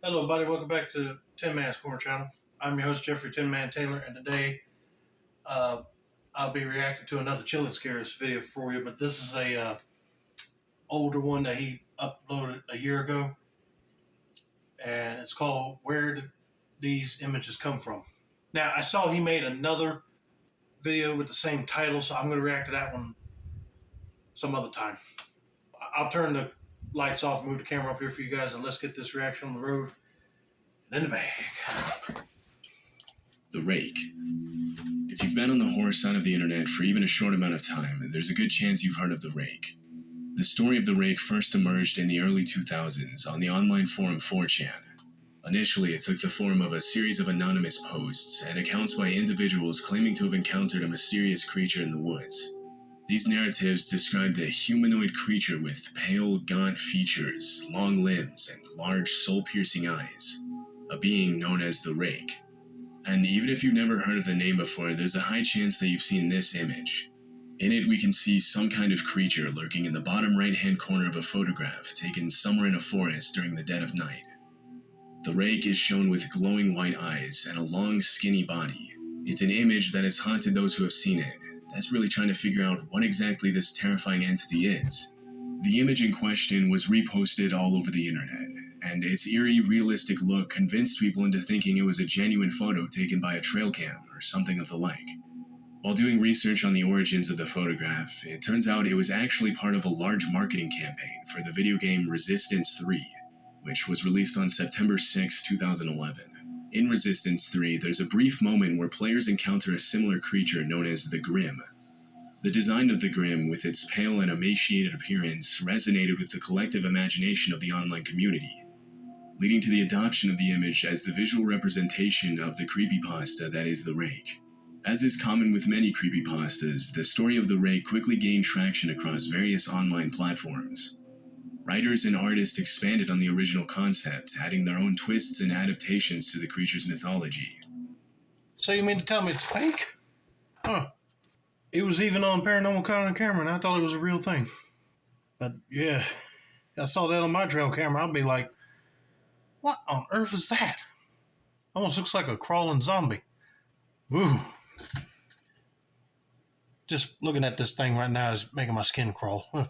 Hello, everybody. Welcome back to Tin Man's Corner Channel. I'm your host, Jeffrey Tin Man Taylor, and today uh, I'll be reacting to another Chillin' Scares video for you. But this is a older one that he uploaded a year ago, and it's called "Where Did These Images Come From?" Now, I saw he made another video with the same title, so I'm going to react to that one some other time. I'll turn the lights off, move the camera up here for you guys, and let's get this reaction on the road and in the bag. The Rake. If you've been on the horror side of the internet for even a short amount of time, there's a good chance you've heard of The Rake. The story of The Rake first emerged in the early 2000s on the online forum 4chan. Initially, it took the form of a series of anonymous posts and accounts by individuals claiming to have encountered a mysterious creature in the woods. These narratives described a humanoid creature with pale, gaunt features, long limbs, and large, soul-piercing eyes, a being known as The Rake. And even if you've never heard of the name before, there's a high chance that you've seen this image. In it, we can see some kind of creature lurking in the bottom right-hand corner of a photograph taken somewhere in a forest during the dead of night. The Rake is shown with glowing white eyes and a long, skinny body. It's an image that has haunted those who have seen it. That's really trying to figure out what exactly this terrifying entity is. The image in question was reposted all over the internet, and its eerie, realistic look convinced people into thinking it was a genuine photo taken by a trail cam or something of the like. While doing research on the origins of the photograph, it turns out it was actually part of a large marketing campaign for the video game Resistance 3, which was released on September 6, 2011. In Resistance 3, there's a brief moment where players encounter a similar creature known as the Grim. The design of the Grim, with its pale and emaciated appearance, resonated with the collective imagination of the online community, leading to the adoption of the image as the visual representation of the creepypasta that is The Rake. As is common with many creepypastas, the story of The Rake quickly gained traction across various online platforms. Writers and artists expanded on the original concept, adding their own twists and adaptations to the creature's mythology. So you mean to tell me it's fake? Huh. It was even on Paranormal Caught on Camera, and I thought it was a real thing. But yeah, I saw that on my trail camera. I'll be like, what on earth is that? Almost looks like a crawling zombie. Ooh. Just looking at this thing right now is making my skin crawl. Huh.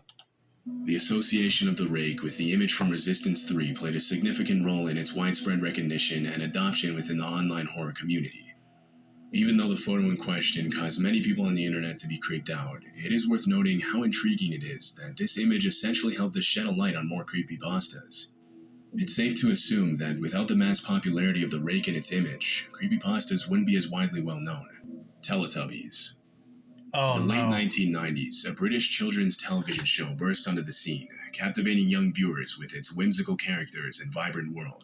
The association of The Rake with the image from Resistance 3 played a significant role in its widespread recognition and adoption within the online horror community. Even though the photo in question caused many people on the internet to be creeped out, it is worth noting how intriguing it is that this image essentially helped to shed a light on more creepypastas. It's safe to assume that without the mass popularity of The Rake and its image, creepypastas wouldn't be as widely well known. Teletubbies. Oh, In the late no. 1990s, a British children's television show burst onto the scene, captivating young viewers with its whimsical characters and vibrant world.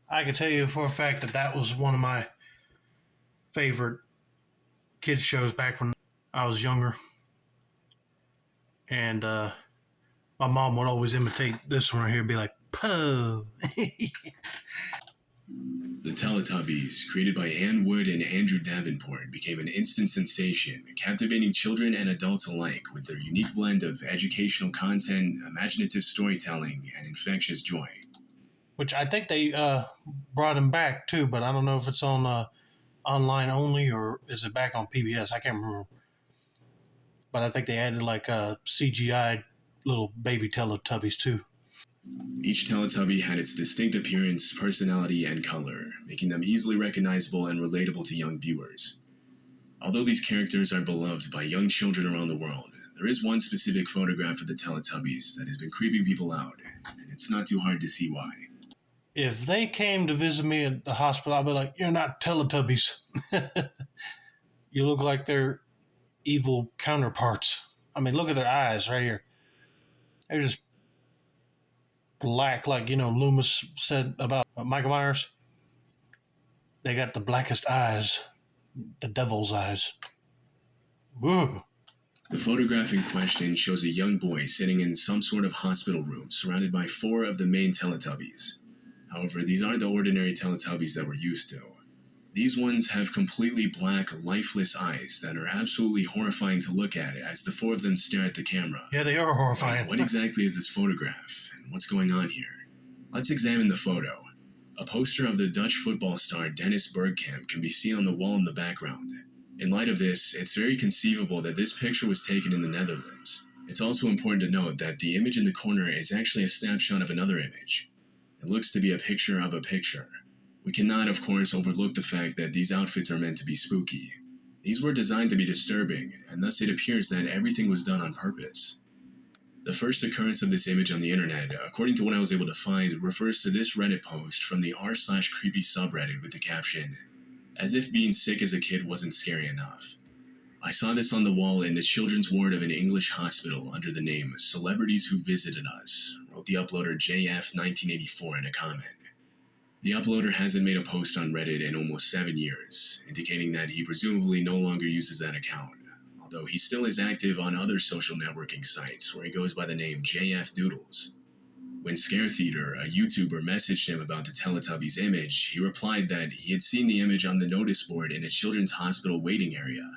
I can tell you for a fact that that was one of my favorite kids shows back when I was younger. And my mom would always imitate this one right here, be like, Poe. The Teletubbies, created by Ann Wood and Andrew Davenport, became an instant sensation, captivating children and adults alike with their unique blend of educational content, imaginative storytelling, and infectious joy. Which I think they brought him back too, but I don't know if it's on online only or is it back on PBS? I can't remember. But I think they added like CGI little baby Teletubbies too. Each Teletubby had its distinct appearance, personality, and color, making them easily recognizable and relatable to young viewers. Although these characters are beloved by young children around the world, there is one specific photograph of the Teletubbies that has been creeping people out, and it's not too hard to see why. If they came to visit me at the hospital, I'd be like, you're not Teletubbies. You look like their evil counterparts. I mean, look at their eyes right here. They're just black, like, Loomis said about Michael Myers. They got the blackest eyes, the devil's eyes. Woo. The photograph in question shows a young boy sitting in some sort of hospital room surrounded by 4 of the main Teletubbies. However, these aren't the ordinary Teletubbies that we're used to. These ones have completely black, lifeless eyes that are absolutely horrifying to look at as the 4 of them stare at the camera. Yeah, they are horrifying. What exactly is this photograph, and what's going on here? Let's examine the photo. A poster of the Dutch football star Dennis Bergkamp can be seen on the wall in the background. In light of this, it's very conceivable that this picture was taken in the Netherlands. It's also important to note that the image in the corner is actually a snapshot of another image. It looks to be a picture of a picture. We cannot, of course, overlook the fact that these outfits are meant to be spooky. These were designed to be disturbing, and thus it appears that everything was done on purpose. The first occurrence of this image on the internet, according to what I was able to find, refers to this Reddit post from the r/creepy subreddit with the caption, "As if being sick as a kid wasn't scary enough." I saw this on the wall in the children's ward of an English hospital under the name Celebrities Who Visited Us, wrote the uploader JF1984 in a comment. The uploader hasn't made a post on Reddit in almost 7 years, indicating that he presumably no longer uses that account, although he still is active on other social networking sites where he goes by the name JF Doodles. When Scare Theater, a YouTuber, messaged him about the Teletubbies image, he replied that he had seen the image on the notice board in a children's hospital waiting area.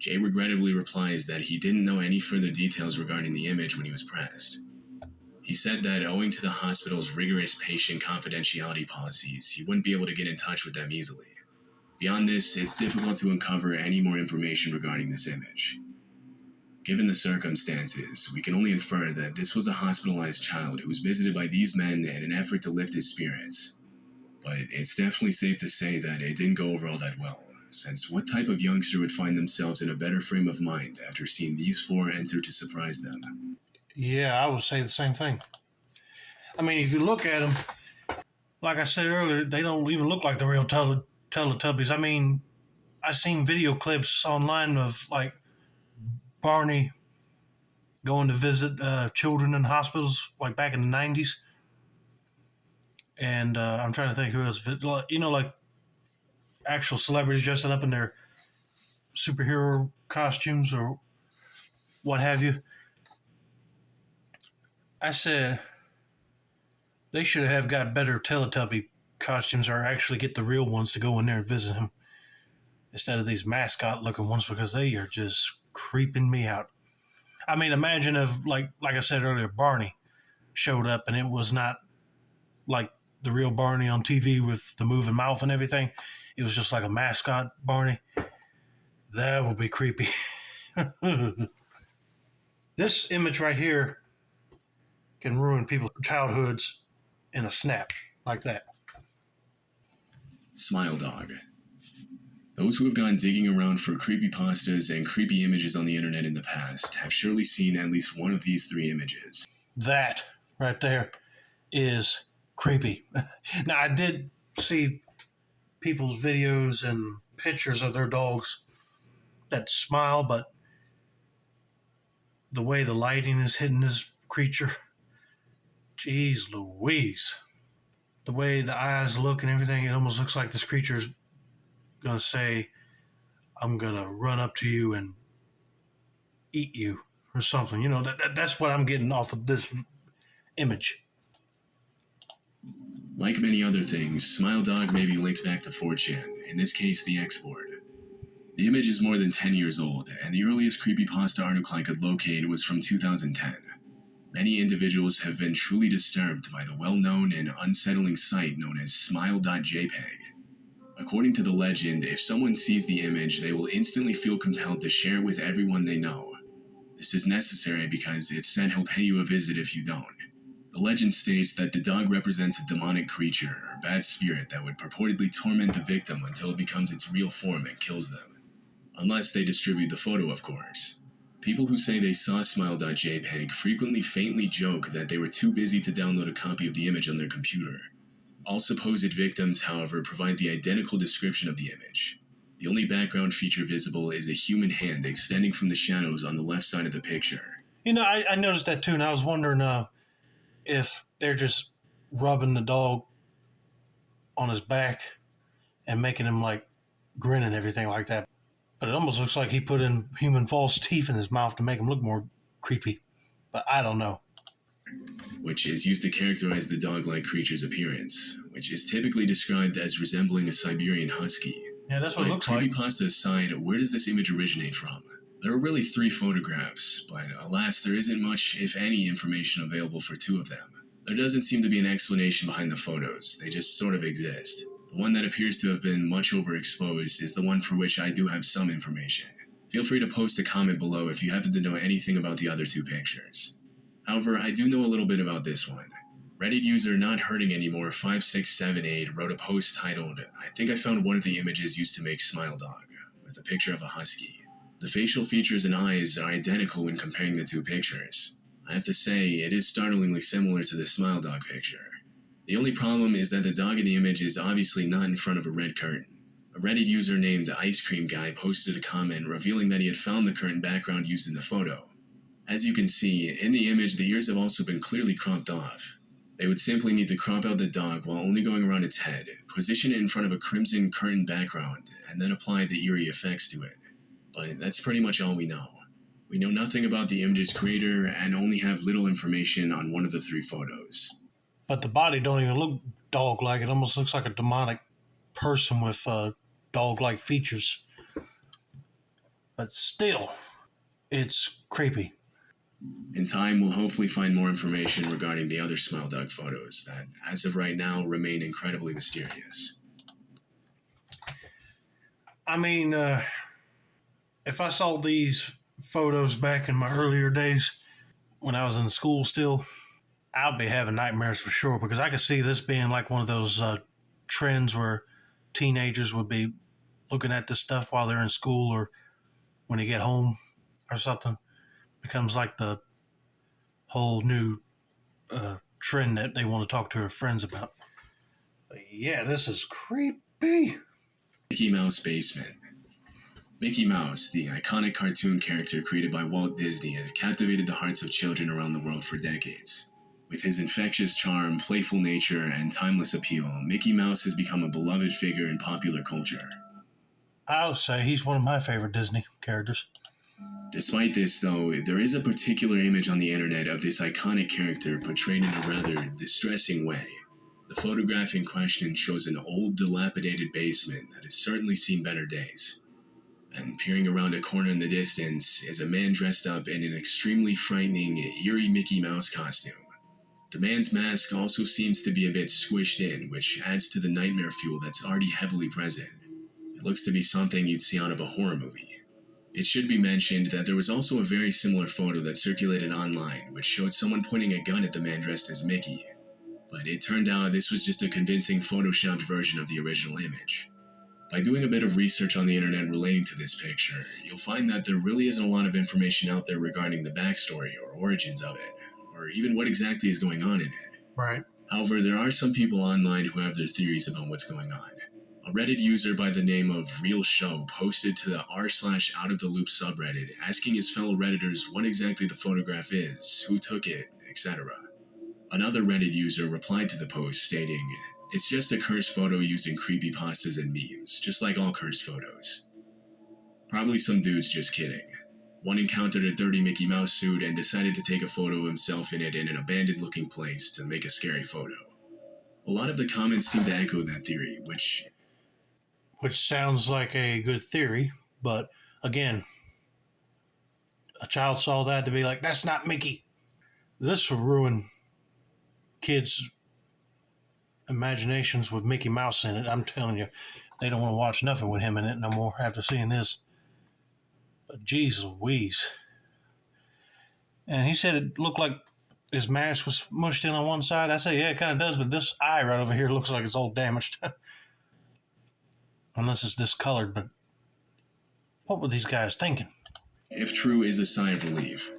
Jay regrettably replies that he didn't know any further details regarding the image when he was pressed. He said that owing to the hospital's rigorous patient confidentiality policies, he wouldn't be able to get in touch with them easily. Beyond this, it's difficult to uncover any more information regarding this image. Given the circumstances, we can only infer that this was a hospitalized child who was visited by these men in an effort to lift his spirits. But it's definitely safe to say that it didn't go over all that well, since what type of youngster would find themselves in a better frame of mind after seeing these four enter to surprise them? Yeah, I would say the same thing. I mean, if you look at them, like I said earlier, they don't even look like the real Teletubbies. I mean, I've seen video clips online of like Barney going to visit children in hospitals, like back in the 90s. And I'm trying to think who else, like actual celebrities dressing up in their superhero costumes or what have you. I said they should have got better Teletubby costumes or actually get the real ones to go in there and visit him instead of these mascot looking ones, because they are just creeping me out. I mean, imagine if, like I said earlier, Barney showed up and it was not like the real Barney on TV with the moving mouth and everything. It was just like a mascot Barney. That would be creepy. This image right here can ruin people's childhoods in a snap like that. Smile Dog. Those who have gone digging around for creepypastas and creepy images on the internet in the past have surely seen at least one of these three images. That right there is creepy. Now, I did see people's videos and pictures of their dogs that smile, but the way the lighting is hitting this creature, geez Louise. The way the eyes look and everything, it almost looks like this creature's going to say, "I'm going to run up to you and eat you," or something. You know, that's what I'm getting off of this image. Like many other things, Smile Dog may be linked back to 4chan, in this case the X-board. The image is more than 10 years old, and the earliest creepypasta article I could locate was from 2010. Many individuals have been truly disturbed by the well-known and unsettling site known as smile.jpg. According to the legend, if someone sees the image, they will instantly feel compelled to share it with everyone they know. This is necessary because it's said he'll pay you a visit if you don't. The legend states that the dog represents a demonic creature or bad spirit that would purportedly torment the victim until it becomes its real form and kills them. Unless they distribute the photo, of course. People who say they saw smile.jpg frequently faintly joke that they were too busy to download a copy of the image on their computer. All supposed victims, however, provide the identical description of the image. The only background feature visible is a human hand extending from the shadows on the left side of the picture. You know, I noticed that too, and I was wondering if they're just rubbing the dog on his back and making him like grin and everything like that. But it almost looks like he put in human false teeth in his mouth to make him look more creepy. But I don't know. Which is used to characterize the dog-like creature's appearance, which is typically described as resembling a Siberian husky. Yeah, that's what it looks like. Creepypasta aside, where does this image originate from? There are really 3 photographs, but alas, there isn't much, if any, information available for 2 of them. There doesn't seem to be an explanation behind the photos, they just sort of exist. The one that appears to have been much overexposed is the one for which I do have some information. Feel free to post a comment below if you happen to know anything about the other two pictures. However, I do know a little bit about this one. Reddit user Not Hurting Anymore 5678 wrote a post titled, "I think I found one of the images used to make Smile Dog," with a picture of a husky. The facial features and eyes are identical when comparing the two pictures. I have to say, it is startlingly similar to the Smile Dog picture. The only problem is that the dog in the image is obviously not in front of a red curtain. A Reddit user named Ice Cream Guy posted a comment revealing that he had found the curtain background used in the photo. As you can see, in the image the ears have also been clearly cropped off. They would simply need to crop out the dog while only going around its head, position it in front of a crimson curtain background, and then apply the eerie effects to it. But that's pretty much all we know. We know nothing about the image's creator and only have little information on one of the three photos. But the body don't even look dog-like. It almost looks like a demonic person with dog-like features. But still, it's creepy. In time, we'll hopefully find more information regarding the other Smile Dog photos that, as of right now, remain incredibly mysterious. I mean, if I saw these photos back in my earlier days when I was in school still, I'd be having nightmares for sure, because I could see this being like one of those trends where teenagers would be looking at this stuff while they're in school or when they get home or something. Becomes like the whole new trend that they want to talk to their friends about. But yeah, this is creepy. Mickey Mouse Basement. Mickey Mouse, the iconic cartoon character created by Walt Disney, has captivated the hearts of children around the world for decades. With his infectious charm, playful nature, and timeless appeal, Mickey Mouse has become a beloved figure in popular culture. I would say he's one of my favorite Disney characters. Despite this, though, there is a particular image on the internet of this iconic character portrayed in a rather distressing way. The photograph in question shows an old, dilapidated basement that has certainly seen better days. And peering around a corner in the distance is a man dressed up in an extremely frightening, eerie Mickey Mouse costume. The man's mask also seems to be a bit squished in, which adds to the nightmare fuel that's already heavily present. It looks to be something you'd see out of a horror movie. It should be mentioned that there was also a very similar photo that circulated online, which showed someone pointing a gun at the man dressed as Mickey. But it turned out this was just a convincing photoshopped version of the original image. By doing a bit of research on the internet relating to this picture, you'll find that there really isn't a lot of information out there regarding the backstory or origins of it, or even what exactly is going on in it. Right. However, there are some people online who have their theories about what's going on. A Reddit user by the name of Real Show posted to the r/OutOfTheLoop subreddit asking his fellow Redditors what exactly the photograph is, who took it, etc. Another Reddit user replied to the post stating, "It's just a cursed photo used in creepypastas and memes, just like all cursed photos. Probably some dude's just kidding. One encountered a dirty Mickey Mouse suit and decided to take a photo of himself in it in an abandoned-looking place to make a scary photo." A lot of the comments seem to echo that theory, which sounds like a good theory, but again, a child saw that to be like, that's not Mickey. This will ruin kids' imaginations with Mickey Mouse in it. I'm telling you, they don't want to watch nothing with him in it no more after seeing this. But geez Louise. And he said it looked like his mask was mushed in on one side. I say, yeah, it kind of does, but this eye right over here looks like it's all damaged. Unless it's discolored, but what were these guys thinking? if true, is a sigh of relief.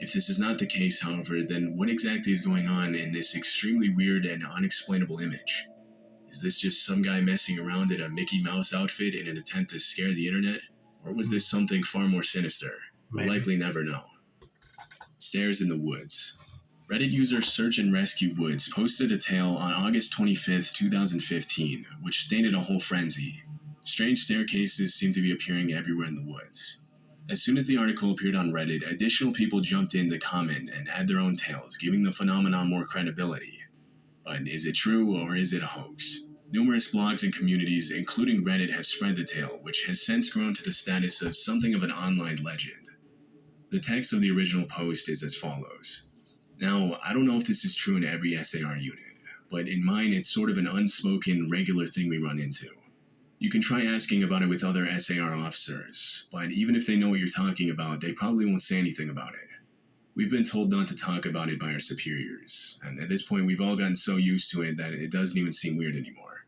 If this is not the case, however, then what exactly is going on in this extremely weird and unexplainable image? Is this just some guy messing around in a Mickey Mouse outfit in an attempt to scare the internet? Or was this something far more sinister? We'll likely never know. Stairs in the Woods. Reddit user Search and Rescue Woods posted a tale on August 25th, 2015, which stated a whole frenzy. Strange staircases seem to be appearing everywhere in the woods. As soon as the article appeared on Reddit, additional people jumped in to comment and add their own tales, giving the phenomenon more credibility. But is it true or is it a hoax? Numerous blogs and communities, including Reddit, have spread the tale, which has since grown to the status of something of an online legend. The text of the original post is as follows. Now, I don't know if this is true in every SAR unit, but in mine it's sort of an unspoken, regular thing we run into. You can try asking about it with other SAR officers, but even if they know what you're talking about, they probably won't say anything about it. We've been told not to talk about it by our superiors, and at this point we've all gotten so used to it that it doesn't even seem weird anymore.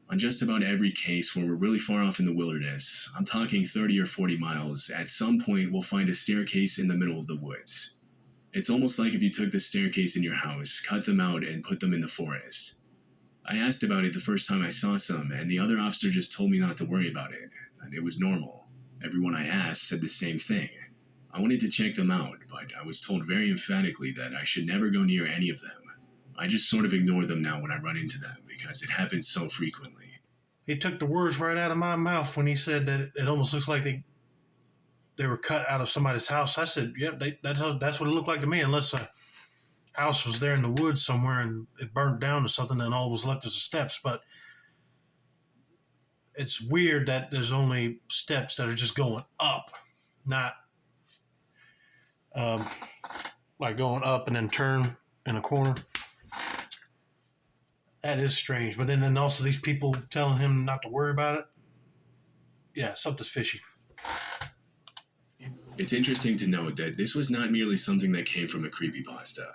On just about every case where we're really far off in the wilderness, I'm talking 30 or 40 miles, at some point we'll find a staircase in the middle of the woods. It's almost like if you took the staircase in your house, cut them out, and put them in the forest. I asked about it the first time I saw some, and the other officer just told me not to worry about it, and it was normal. Everyone I asked said the same thing. I wanted to check them out, but I was told very emphatically that I should never go near any of them. I just sort of ignore them now when I run into them, because it happens so frequently. He took the words right out of my mouth when he said that it almost looks like they were cut out of somebody's house. I said, yep, that's what it looked like to me, unless a house was there in the woods somewhere and it burned down or something and all was left is the steps. But it's weird that there's only steps that are just going up, not like going up and then turn in a corner. That is strange. But then also these people telling him not to worry about it. Yeah, something's fishy. It's interesting to note that this was not merely something that came from a creepypasta.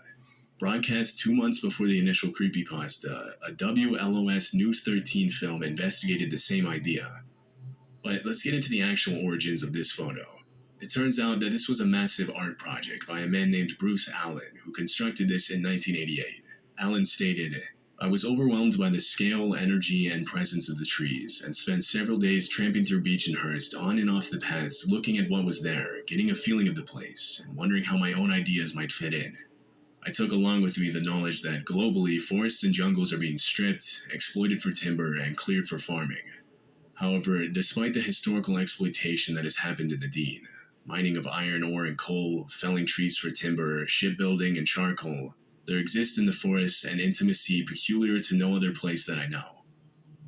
Broadcast 2 months before the initial creepypasta, a WLOS News 13 film investigated the same idea. But let's get into the actual origins of this photo. It turns out that this was a massive art project by a man named Bruce Allen, who constructed this in 1988. Allen stated, "I was overwhelmed by the scale, energy, and presence of the trees, and spent several days tramping through Beechenhurst on and off the paths, looking at what was there, getting a feeling of the place, and wondering how my own ideas might fit in. I took along with me the knowledge that globally, forests and jungles are being stripped, exploited for timber, and cleared for farming. However, despite the historical exploitation that has happened in the Dean, mining of iron ore and coal, felling trees for timber, shipbuilding, and charcoal, there exists in the forests an intimacy peculiar to no other place that I know.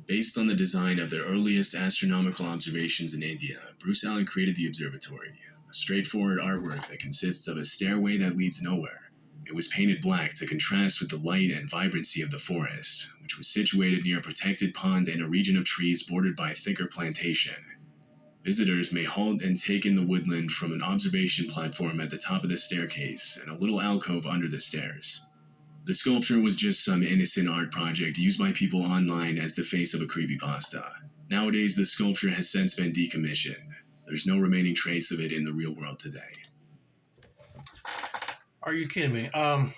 Based on the design of their earliest astronomical observations in India, Bruce Allen created the observatory, a straightforward artwork that consists of a stairway that leads nowhere. It was painted black to contrast with the light and vibrancy of the forest, which was situated near a protected pond in a region of trees bordered by a thicker plantation. Visitors may halt and take in the woodland from an observation platform at the top of the staircase and a little alcove under the stairs. The sculpture was just some innocent art project used by people online as the face of a creepypasta. Nowadays, the sculpture has since been decommissioned. There's no remaining trace of it in the real world today." Are you kidding me? I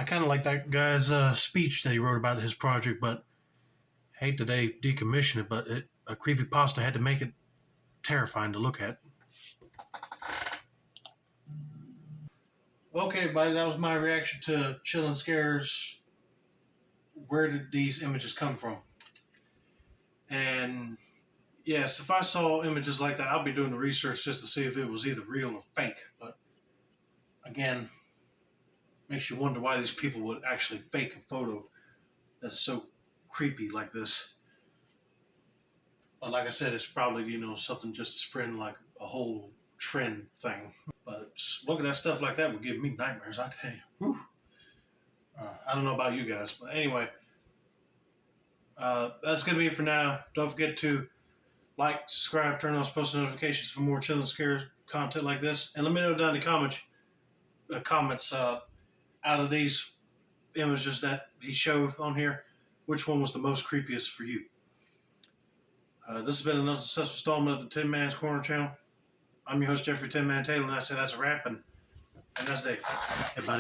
kind of like that guy's speech that he wrote about his project, but I hate that they decommissioned it, but a creepypasta had to make it terrifying to look at. Okay, everybody, that was my reaction to Chilling Scares. Where did these images come from? And yes, if I saw images like that, I'll be doing the research just to see if it was either real or fake. But again, makes you wonder why these people would actually fake a photo that's so creepy like this. But like I said, it's probably, something just to spread like a whole trend thing. But looking at stuff like that would give me nightmares, I tell you. Whew. I don't know about you guys, but anyway, that's going to be it for now. Don't forget to like, subscribe, turn on post notifications for more Chilling Scares content like this. And let me know down in the comments out of these images that he showed on here, which one was the most creepiest for you. This has been another successful installment of the Tin Man's Corner channel. I'm your host, Jeffrey Tin Man Taylor, and I said that's a wrap, and that's day. Everybody.